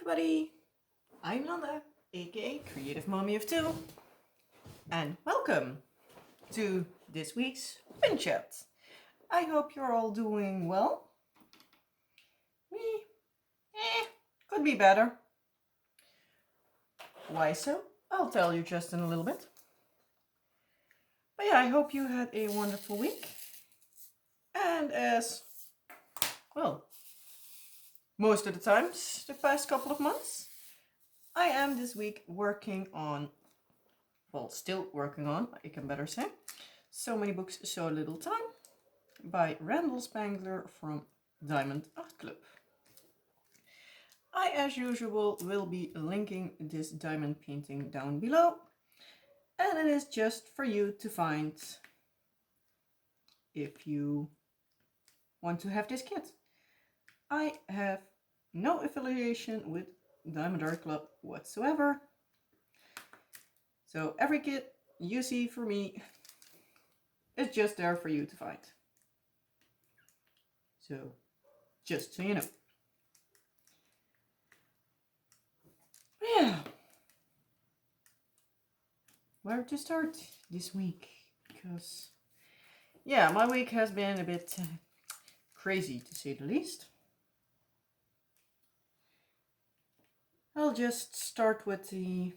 everybody! I'm Landa, aka Creative Mommy of Two, and welcome to this week's WIP and Chat. I hope you're all doing well. Me? Could be better. Why so? I'll tell you just in a little bit. But yeah, I hope you had a wonderful week. And as, well, most of the times, the past couple of months, I am this week working on, still working on, I can better say, So Many Books, So Little Time by Randall Spangler from Diamond Art Club. I, as usual, will be linking this diamond painting down below, and it is just for you to find if you want to have this kit. I have no affiliation with Diamond Art Club whatsoever. So every kit you see for me is just there for you to find. So, just so you know. Yeah. Where to start this week? Because, yeah, my week has been a bit crazy to say the least. I'll just start with the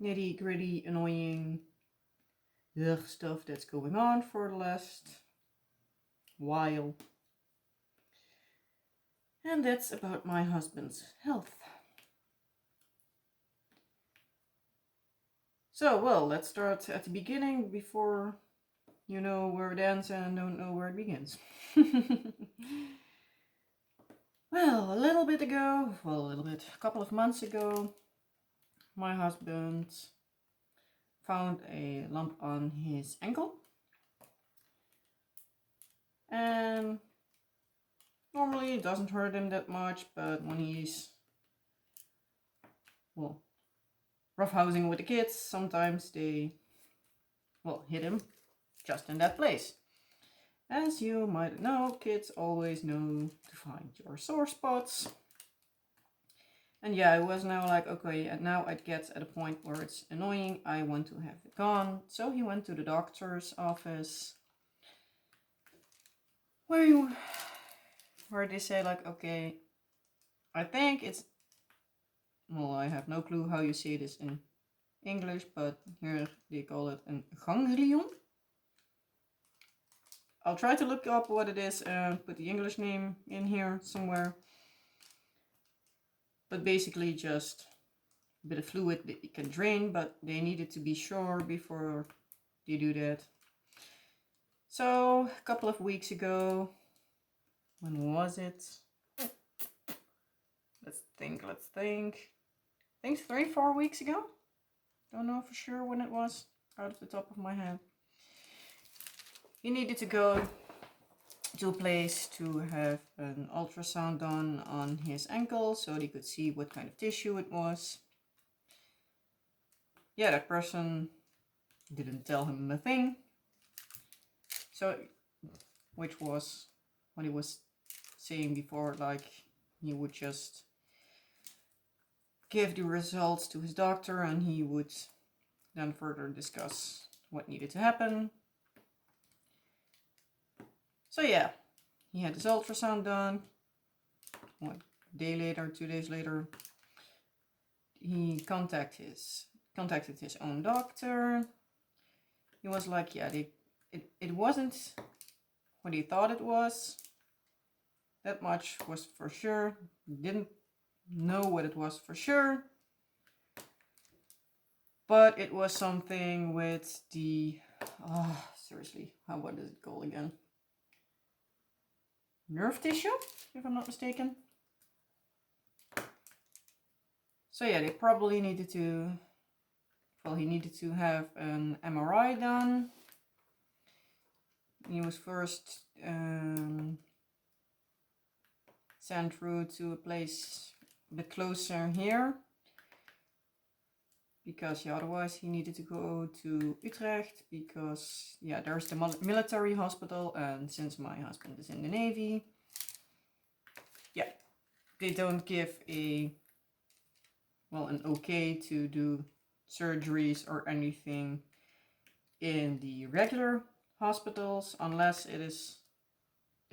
nitty gritty, annoying stuff that's going on for the last while. And that's about my husband's health. So, well, let's start at the beginning before you know where it ends and don't know where it begins. Well, a couple of months ago, my husband found a lump on his ankle. And normally it doesn't hurt him that much, but when he's, roughhousing with the kids, sometimes they, hit him just in that place. As you might know, kids always know to find your sore spots. And yeah, I was now like, okay, and now it gets at a point where it's annoying. I want to have it gone. So he went to the doctor's office where they say like, okay, I think it's, I have no clue how you say this in English, but here they call it a ganglion. I'll try to look up what it is and put the English name in here somewhere. But basically just a bit of fluid that you can drain, but they needed to be sure before they do that. So a couple of weeks ago, when was it? Let's think. I think 3-4 weeks ago. Don't know for sure when it was, out of the top of my head. He needed to go to a place to have an ultrasound done on his ankle so they could see what kind of tissue it was. Yeah, that person didn't tell him a thing. So, which was what he was saying before, like he would just give the results to his doctor and he would then further discuss what needed to happen. So yeah, he had his ultrasound done. 1 day later, 2 days later, he contacted his own doctor. He was like, yeah, it wasn't what he thought it was. That much was for sure. Didn't know what it was for sure. But it was something with the, seriously, what is it called again? Nerve tissue, if I'm not mistaken. So yeah, they probably needed to, he needed to have an MRI done. He was first sent through to a place a bit closer here, because otherwise he needed to go to Utrecht, because there's the military hospital, and since my husband is in the Navy, they don't give a well, an okay to do surgeries or anything in the regular hospitals unless it is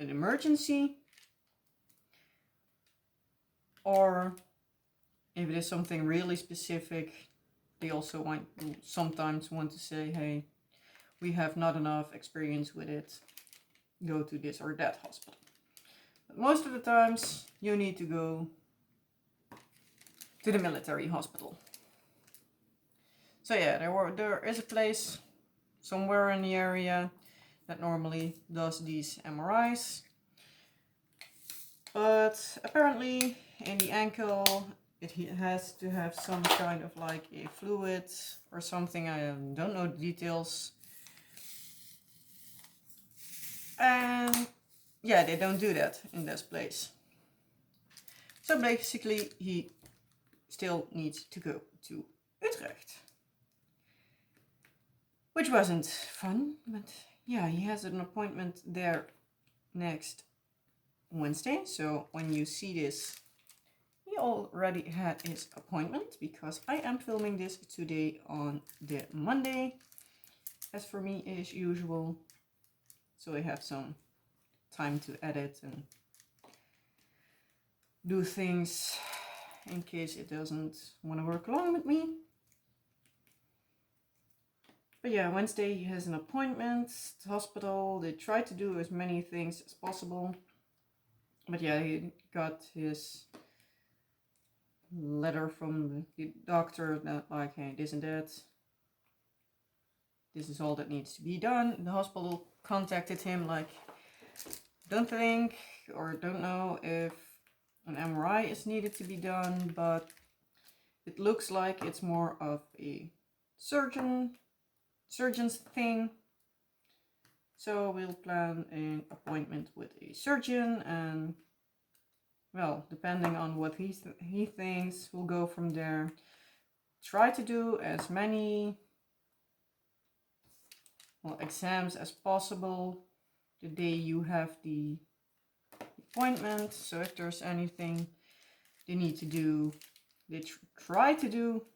an emergency, or if it is something really specific, they also sometimes want to say, hey, we have not enough experience with it, go to this or that hospital. But most of the times you need to go to the military hospital. So yeah, there is a place somewhere in the area that normally does these MRIs. But apparently in the ankle it has to have some kind of like a fluid or something. I don't know the details. And yeah, they don't do that in this place. So basically he still needs to go to Utrecht. Which wasn't fun, but yeah, he has an appointment there next Wednesday. So when you see this, he already had his appointment, because I am filming this today on the Monday, as for me is usual. So I have some time to edit and do things in case it doesn't want to work along with me. But yeah, Wednesday he has an appointment at the hospital. They try to do as many things as possible. But yeah, he got his letter from the doctor that like, hey, this and that. This is all that needs to be done. The hospital contacted him like, don't think or don't know if an MRI is needed to be done, but it looks like it's more of a surgeon's thing. So we'll plan an appointment with a surgeon, and well, depending on what he thinks, we'll go from there. Try to do as many exams as possible the day you have the appointment. So if there's anything they need to do, they try to do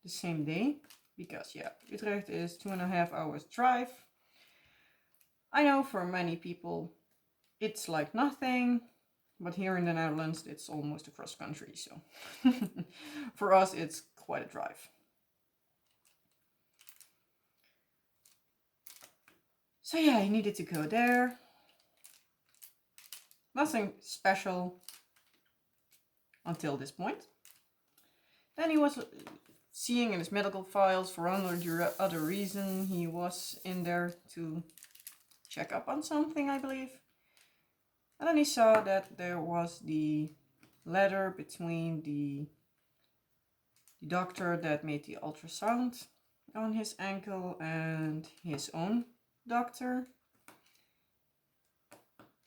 the same day, because yeah, Utrecht is 2.5 hours drive. I know for many people it's like nothing, but here in the Netherlands it's almost across country, so for us it's quite a drive. So yeah, he needed to go there. Nothing special until this point. Then he was seeing in his medical files for other reason. He was in there to check up on something, I believe. And then he saw that there was the letter between the doctor that made the ultrasound on his ankle and his own doctor.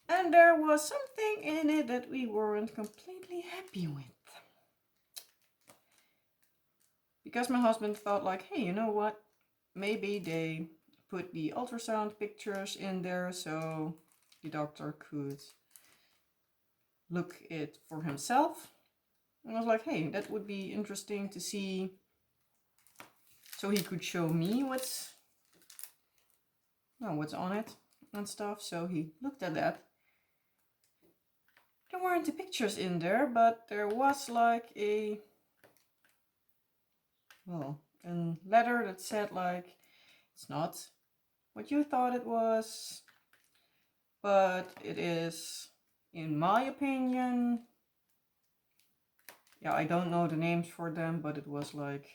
And there was something in it that we weren't completely happy with. Because my husband thought like, hey, you know what? Maybe they put the ultrasound pictures in there so the doctor could look it for himself. And I was like, hey, that would be interesting to see. So he could show me what's on it and stuff. So he looked at that. There weren't the pictures in there, but there was like a letter that said like, it's not what you thought it was, but it is, in my opinion. Yeah, I don't know the names for them, but it was like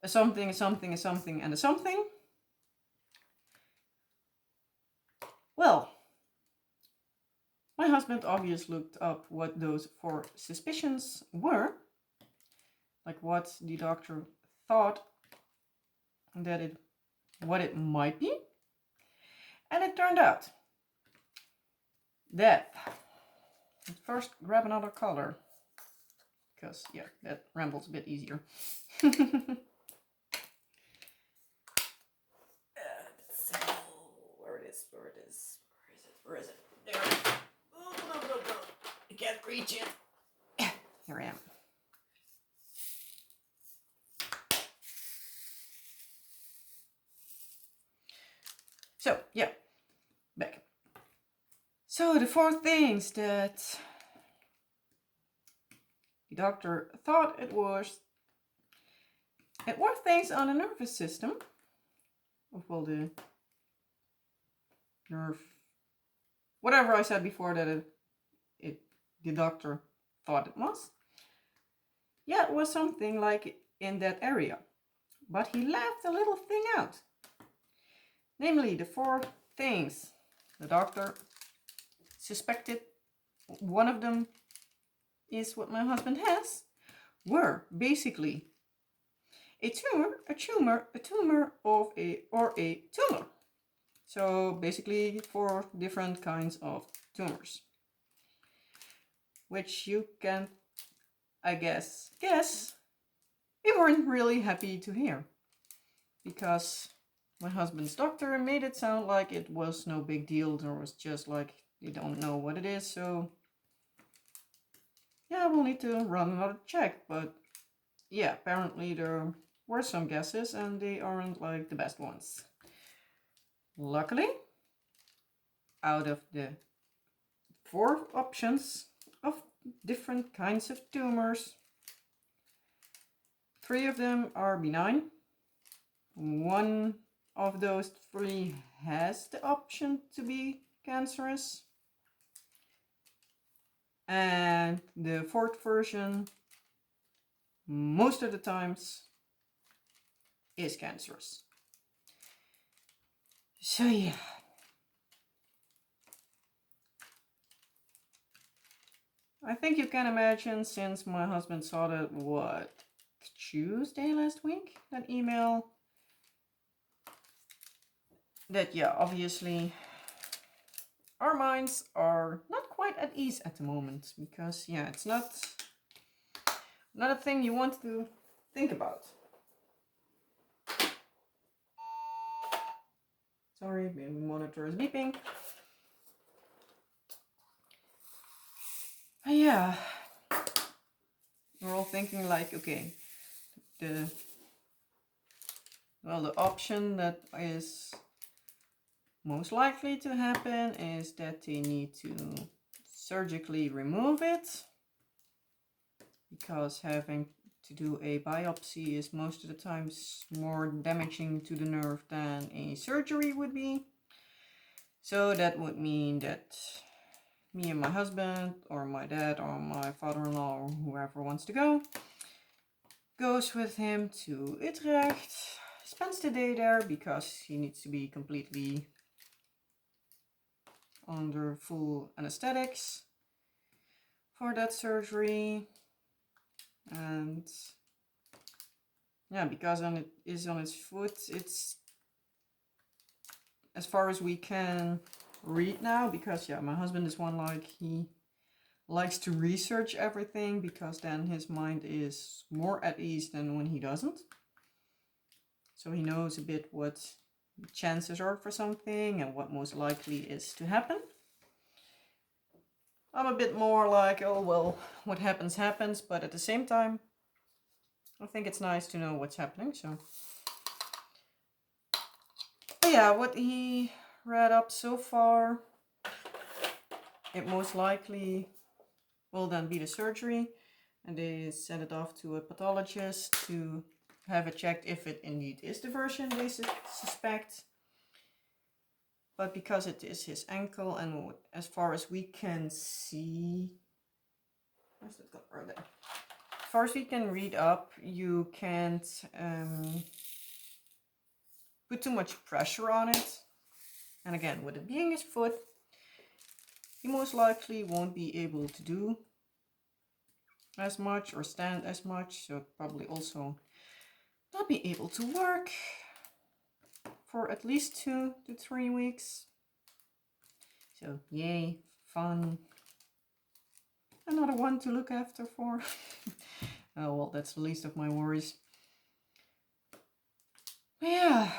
a something, a something, a something, and a something. Well, my husband obviously looked up what those 4 suspicions were, like what the doctor thought that what it might be, and it turned out that. First, grab another color, because yeah, that rambles a bit easier. Where is it? There. Oh, no. I can't reach it. Here I am. So, yeah, back. So, the 4 things that the doctor thought it were things on the nervous system. Of well, the nerve, whatever I said before that the doctor thought it was. Yeah, it was something like in that area. But he left a little thing out. Namely, the 4 things the doctor suspected one of them is what my husband has, were basically a tumor or a tumor. So basically 4 different kinds of tumors. Which you can, I guess, we weren't really happy to hear. Because my husband's doctor made it sound like it was no big deal. There was just like, you don't know what it is, so yeah, we'll need to run another check. But yeah, apparently there were some guesses and they aren't like the best ones. Luckily, out of the 4 options of different kinds of tumors, 3 of them are benign. 1 of those 3 has the option to be cancerous. And the 4th version, most of the times, is cancerous. So yeah. I think you can imagine, since my husband saw that, Tuesday last week, that email, that yeah, obviously our minds are not quite at ease at the moment, because yeah, it's not a thing you want to think about. Sorry, the monitor is beeping. Yeah, we're all thinking like, okay, the option that is most likely to happen is that they need to surgically remove it, because having to do a biopsy is most of the times more damaging to the nerve than a surgery would be. So that would mean that me and my husband, or my dad, or my father-in-law, or whoever wants to go, goes with him to Utrecht, spends the day there because he needs to be completely under full anesthetics for that surgery. And yeah, because it is on his foot, it's, as far as we can read now, because yeah, my husband is one, like, he likes to research everything, because then his mind is more at ease than when he doesn't. So he knows a bit what chances are for something and what most likely is to happen. I'm a bit more like, oh well, what happens happens, but at the same time, I think it's nice to know what's happening. So, but yeah, what he read up so far, it most likely will then be the surgery, and they send it off to a pathologist to have it checked if it indeed is the version they suspect. But because it is his ankle, and as far as we can see, where's that got right there? As far as we can read up, you can't put too much pressure on it. And again, with it being his foot, he most likely won't be able to do as much or stand as much, so probably also not be able to work for at least 2 to 3 weeks. So yay, fun. Another one to look after for. Oh well, that's the least of my worries. Yeah.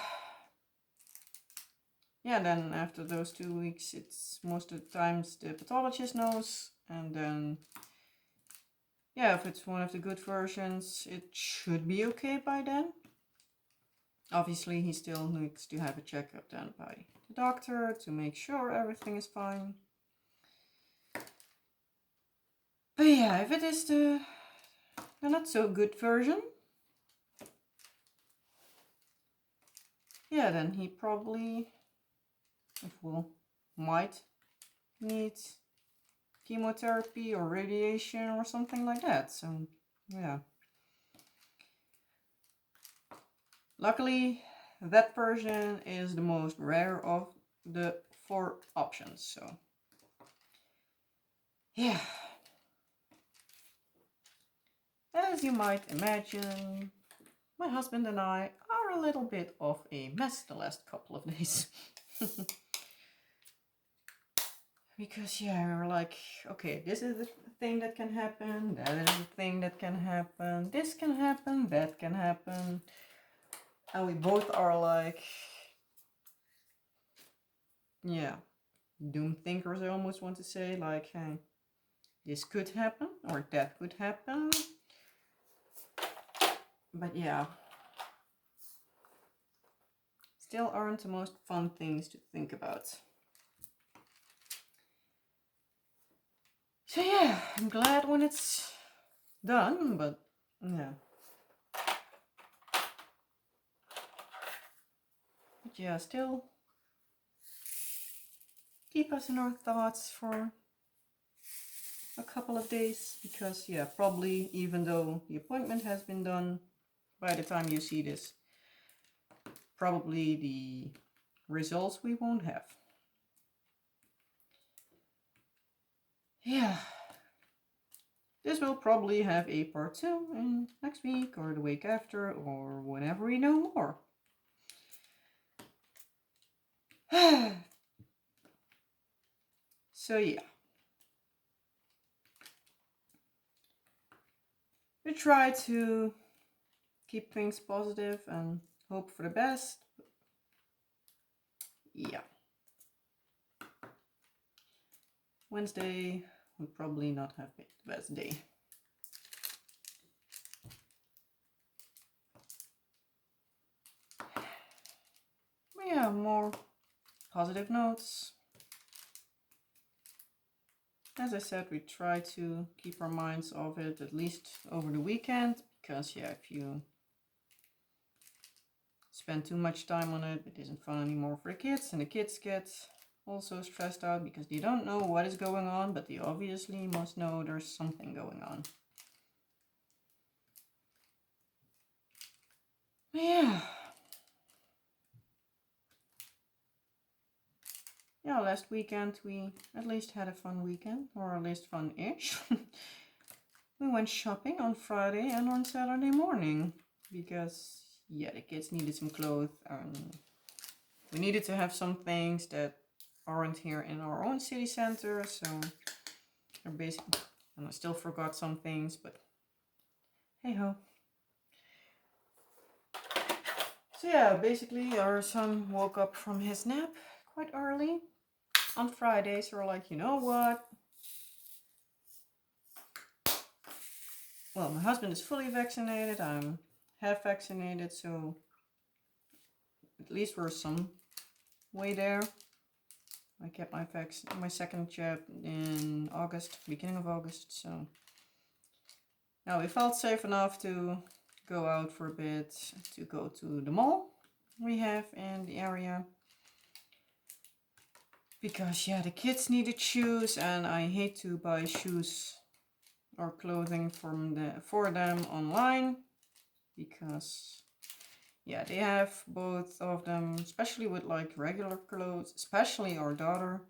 Yeah, then after those 2 weeks, it's most of the times the pathologist knows, and then yeah, if it's one of the good versions, it should be okay by then. Obviously, he still needs to have a checkup done by the doctor to make sure everything is fine. But yeah, if it is the not so good version, yeah, then he probably might need chemotherapy or radiation or something like that. So yeah. Luckily, that version is the most rare of the 4 options. So yeah. As you might imagine, my husband and I are a little bit of a mess the last couple of days. Because yeah, we were like, okay, this is the thing that can happen, that is the thing that can happen, this can happen, that can happen. And we both are like, yeah, doom thinkers, I almost want to say, like, hey, this could happen or that could happen. But yeah, still aren't the most fun things to think about. So yeah, I'm glad when it's done, but yeah. But yeah, still keep us in our thoughts for a couple of days, because yeah, probably even though the appointment has been done, by the time you see this, probably the results we won't have. Yeah, this will probably have a part 2 in next week or the week after or whenever we know more. So yeah, we try to keep things positive and hope for the best. Yeah. Wednesday will probably not have been the best day. But yeah, more positive notes. As I said, we try to keep our minds off it at least over the weekend, because yeah, if you spend too much time on it, it isn't fun anymore for the kids, and the kids get also stressed out because they don't know what is going on, but they obviously must know there's something going on. Yeah. Yeah, last weekend we at least had a fun weekend, or at least fun-ish. We went shopping on Friday and on Saturday morning because yeah, the kids needed some clothes and we needed to have some things that aren't here in our own city center. So they're basically, and I still forgot some things, but hey ho. So yeah, basically our son woke up from his nap quite early on Friday. So we're like, you know what? Well, my husband is fully vaccinated. I'm half vaccinated, so at least we're some way there. I kept my second jab in August, beginning of August, so now we felt safe enough to go out for a bit, to go to the mall we have in the area. Because yeah, the kids needed shoes and I hate to buy shoes or clothing for them online, because yeah, they have both of them, especially with like regular clothes, especially our daughter.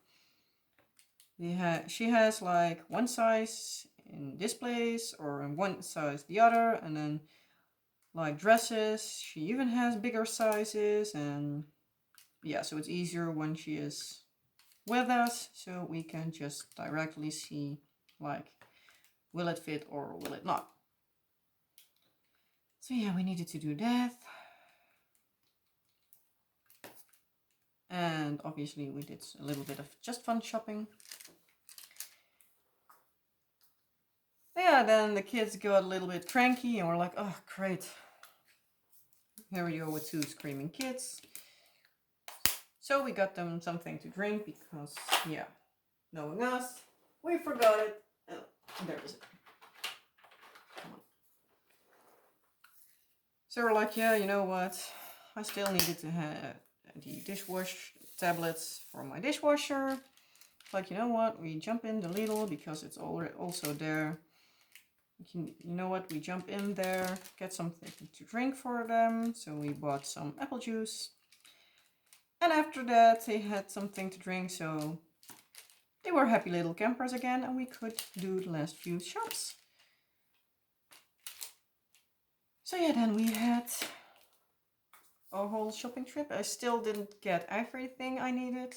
She has like one size in this place or in one size the other, and then like dresses, she even has bigger sizes, and yeah, so it's easier when she is with us, so we can just directly see like, will it fit or will it not. So yeah, we needed to do that. And obviously we did a little bit of just fun shopping. Yeah, then the kids got a little bit cranky and we're like, oh great, here we go with 2 screaming kids. So we got them something to drink because, yeah, knowing us, we forgot it. Oh, there is it. Come on. So we're like, yeah, you know what? I still needed to have the dishwash tablets for my dishwasher. Like, you know what? We jump in the Lidl because it's already also there. You know what? We jump in there, get something to drink for them. So we bought some apple juice. And after that, they had something to drink, so they were happy little campers again, and we could do the last few shops. So yeah, then we had a whole shopping trip. I still didn't get everything I needed,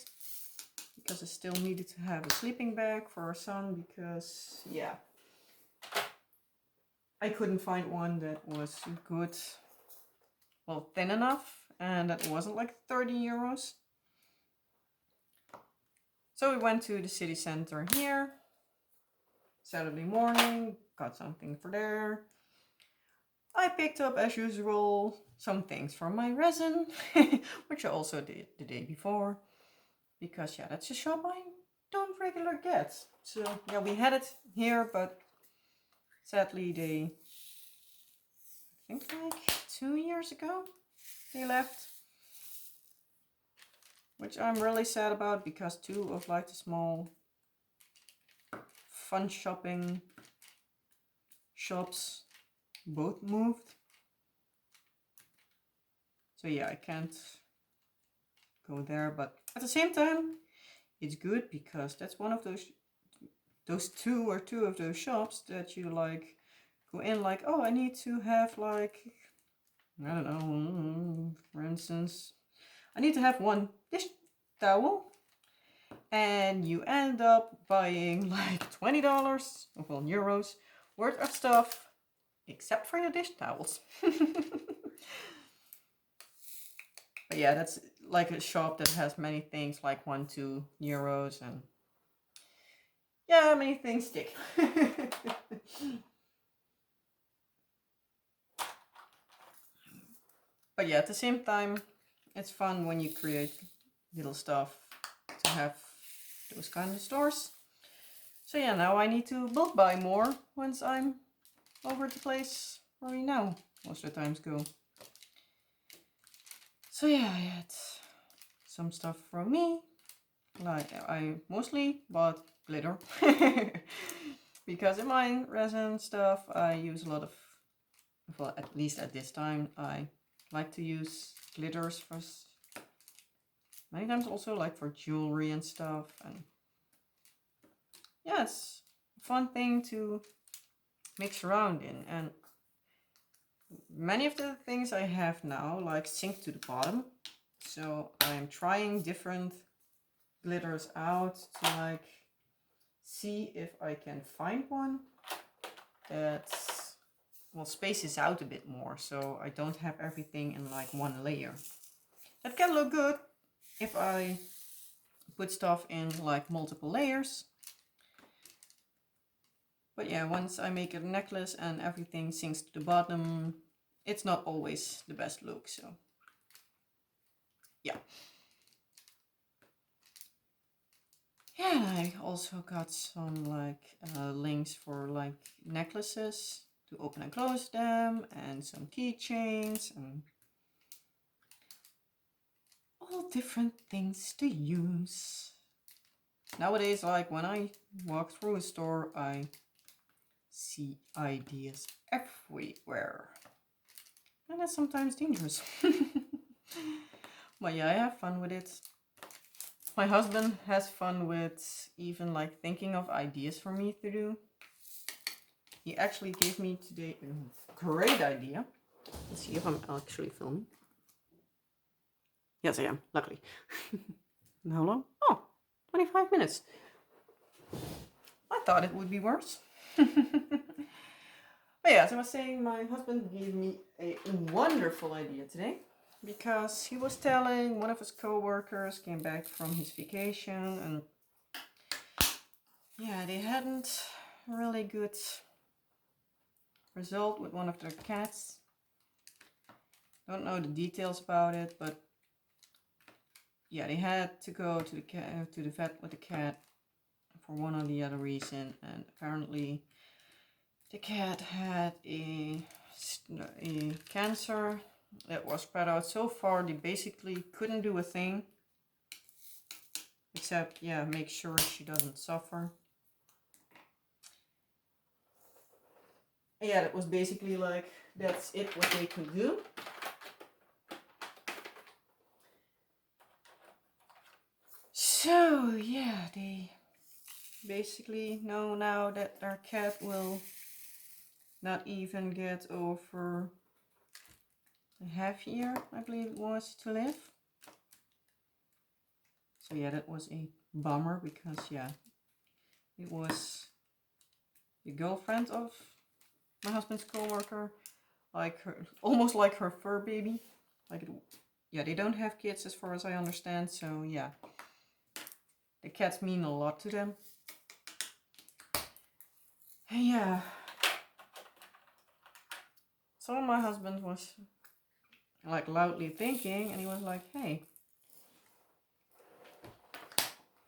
because I still needed to have a sleeping bag for our son, because, yeah, I couldn't find one that was good, well, thin enough, and that wasn't like 30 euros. So we went to the city center here, Saturday morning, got something for there. I picked up, as usual, some things from my resin, which I also did the day before, because, yeah, that's a shop I don't regularly get. So, yeah, we had it here, but sadly they, I think like 2 years ago, they left. Which I'm really sad about, because 2 of like the small fun shopping shops both moved. So yeah, I can't go there, but at the same time, it's good because that's one of those 2 of those shops that you like go in like, oh, I need to have like, I don't know, for instance, I need to have 1 dish towel, and you end up buying like $20, well, euros worth of stuff, except for your dish towels. But yeah, that's like a shop that has many things, like 1-2 euros, and yeah, many things stick. But yeah, at the same time, it's fun when you create little stuff to have those kind of stores. So yeah, now I need to bulk buy more once I'm over the place where we now most of the times go. So yeah, I had some stuff from me. Like, I mostly bought glitter. Because in my resin stuff, I use a lot of, well, at least at this time, I like to use glitters for many times also like for jewelry and stuff. And yeah, it's a fun thing to mix around in. And many of the things I have now like sink to the bottom. So I'm trying different glitters out to like see if I can find one that's, well, spaces out a bit more, so I don't have everything in like 1 layer. That can look good if I put stuff in like multiple layers. But yeah, once I make a necklace and everything sinks to the bottom, it's not always the best look, so yeah. Yeah, I also got some like links for like necklaces to open and close them, and some keychains, and all different things to use. Nowadays, like when I walk through a store, I see ideas everywhere. And that's sometimes dangerous. But yeah, I have fun with it. My husband has fun with even like thinking of ideas for me to do. He actually gave me today a great idea. Let's see if I'm actually filming. Yes, I am, luckily. And how long? Oh, 25 minutes. I thought it would be worse. But yeah, as I was saying, my husband gave me a wonderful idea today, because he was telling one of his co-workers came back from his vacation, and yeah, they hadn't really good result with one of their cats. Don't know the details about it, but yeah, they had to go to the vet with the cat for one or the other reason, and apparently the cat had a cancer that was spread out so far they basically couldn't do a thing except, yeah, make sure she doesn't suffer. Yeah, that was basically like, that's it, what they could do. So yeah, they basically know now that their cat will not even get over a half year, I believe it was, to live. So yeah, that was a bummer because, yeah, it was the girlfriend of my husband's coworker, like her, almost like her fur baby. Like it, yeah, they don't have kids as far as I understand, so yeah, the cats mean a lot to them. And yeah, so my husband was like loudly thinking, and he was like, hey,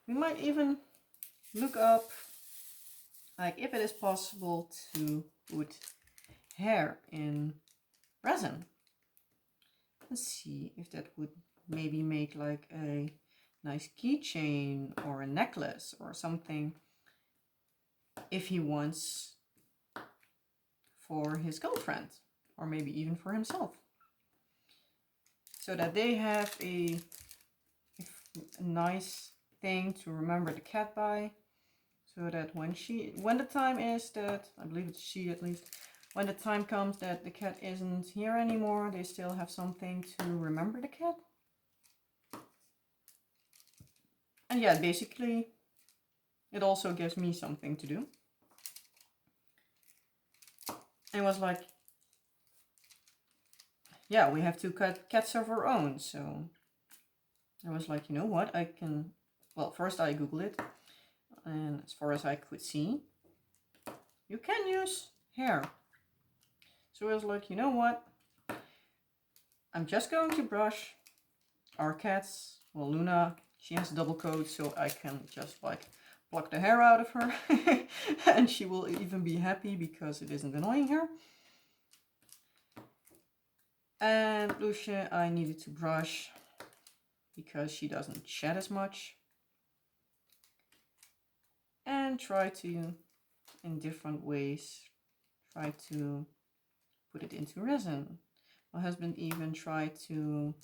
we might even look up like if it is possible to put hair in resin and see if that would maybe make like a nice keychain or a necklace or something if he wants for his girlfriend or maybe even for himself, so that they have a nice thing to remember the cat by, so that when the time is that, I believe it's she at least, when the time comes that the cat isn't here anymore, they still have something to remember the cat. And yeah, basically it also gives me something to do. And it was like, yeah, we have two cats of our own, so I was like, you know what, I can, well, first I googled it, and as far as I could see, you can use hair. So I was like, you know what, I'm just going to brush our cats. Well, Luna, she has a double coat, so I can just like pluck the hair out of her and she will even be happy because it isn't annoying her. And Lucia, I needed to brush because she doesn't shed as much, and try to, in different ways, try to put it into resin. My husband even tried to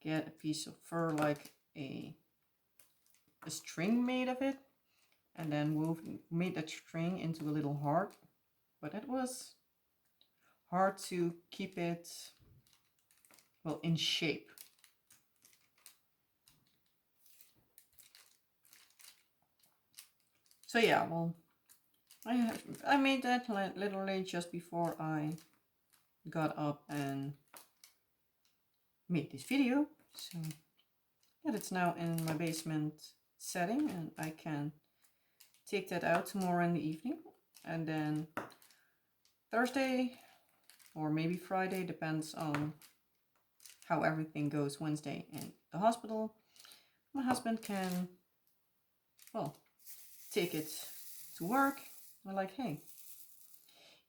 get a piece of fur, like a string made of it, and then made that string into a little heart, but it was hard to keep it, well, in shape. So yeah, well, I made that literally just before I got up and made this video. So yeah, it's now in my basement setting, and I can take that out tomorrow in the evening, and then Thursday or maybe Friday, depends on how everything goes Wednesday in the hospital, my husband can, well, take it to work. I'm like, hey,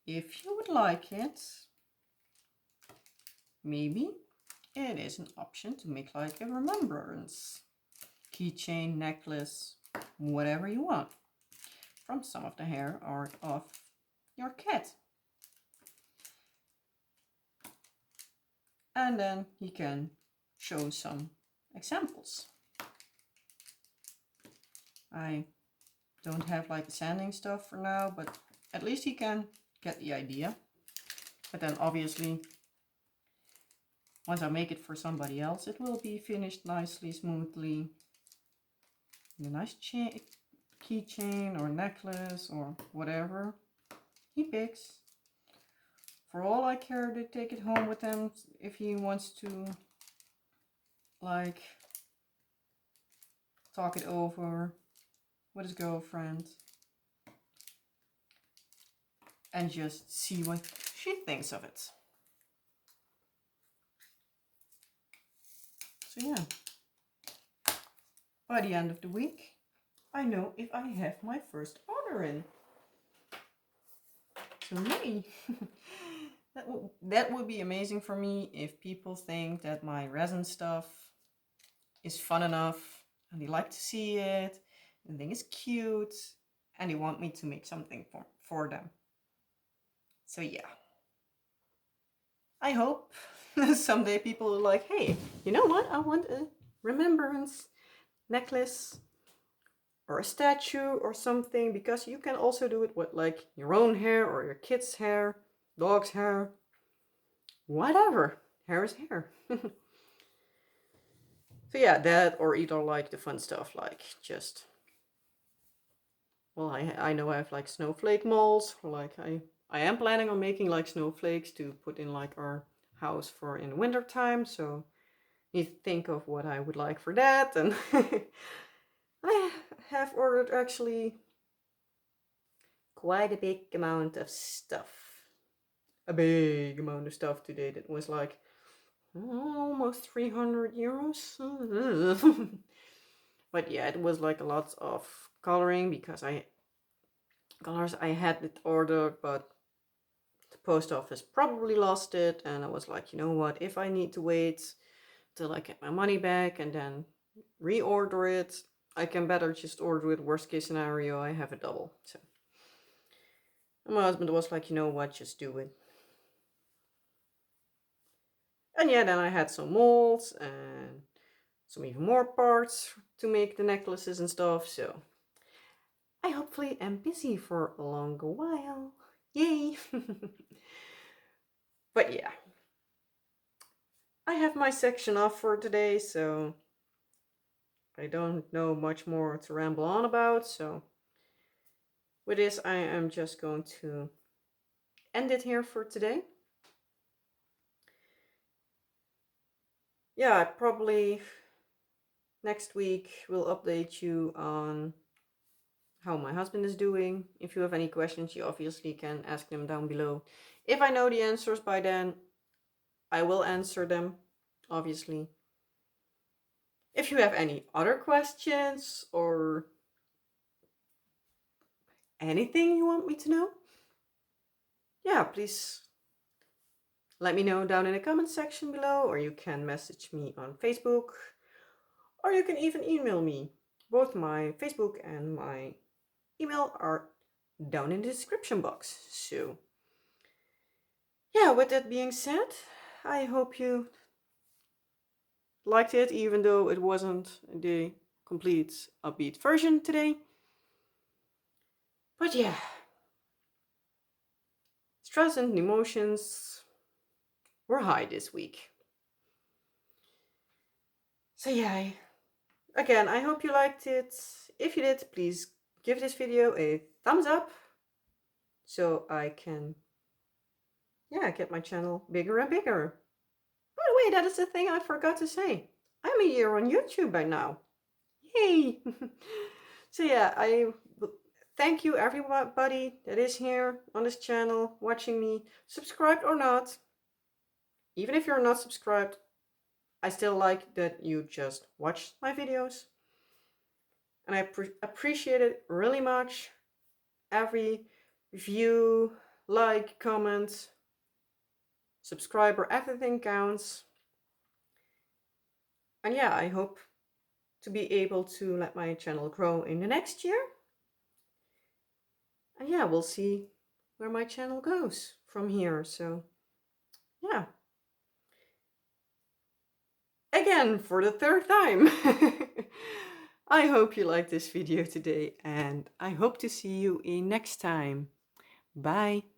if you would like it, maybe it is an option to make like a remembrance keychain, necklace, whatever you want, from some of the hair or of your cat. And then he can show some examples. I don't have like the sanding stuff for now, but at least he can get the idea. But then obviously, once I make it for somebody else, it will be finished nicely, smoothly. A nice keychain or necklace or whatever he picks. For all I care, they take it home with him if he wants to, like, talk it over with his girlfriend and just see what she thinks of it. So yeah, by the end of the week, I know if I have my first order in. So yay! That would be amazing for me if people think that my resin stuff is fun enough and they like to see it, and think it's cute, and they want me to make something for them. So yeah, I hope someday people are like, hey, you know what? I want a remembrance necklace or a statue or something, because you can also do it with like your own hair or your kid's hair, dog's hair, whatever. Hair is hair. So yeah, that, or either like the fun stuff like just, well, I know I have like snowflake molds, or like I am planning on making like snowflakes to put in like our house for in winter time. So you think of what I would like for that. And I have ordered actually quite a big amount of stuff. A big amount of stuff today that was like almost 300 euros. But yeah, it was like a lot of coloring, because colors I had it ordered, but the post office probably lost it. And I was like, you know what, if I need to wait till I get my money back and then reorder it, I can better just order it. Worst case scenario, I have a double. So and my husband was like, you know what, just do it. And yeah, then I had some molds and some even more parts to make the necklaces and stuff. So I hopefully am busy for a longer while. Yay! But yeah, I have my section off for today, so I don't know much more to ramble on about. So with this, I am just going to end it here for today. Yeah, I probably next week will update you on how my husband is doing. If you have any questions, you obviously can ask them down below. If I know the answers by then, I will answer them, obviously. If you have any other questions or anything you want me to know, yeah, please let me know down in the comment section below, or you can message me on Facebook, or you can even email me. Both my Facebook and my email are down in the description box. So yeah, with that being said, I hope you liked it, even though it wasn't the complete upbeat version today. But yeah, stress and emotions were high this week. So yeah, again, I hope you liked it. If you did, please give this video a thumbs up so I can, yeah, get my channel bigger and bigger. By the way, that is the thing I forgot to say. I'm a year on YouTube by now. Yay! So yeah, I thank you everybody that is here on this channel watching me, subscribed or not. Even if you're not subscribed, I still like that you just watch my videos. And I appreciate it really much. Every view, like, comment, subscriber, everything counts. And yeah, I hope to be able to let my channel grow in the next year. And yeah, we'll see where my channel goes from here. So yeah. Again, for the third time. I hope you liked this video today, and I hope to see you in next time. Bye.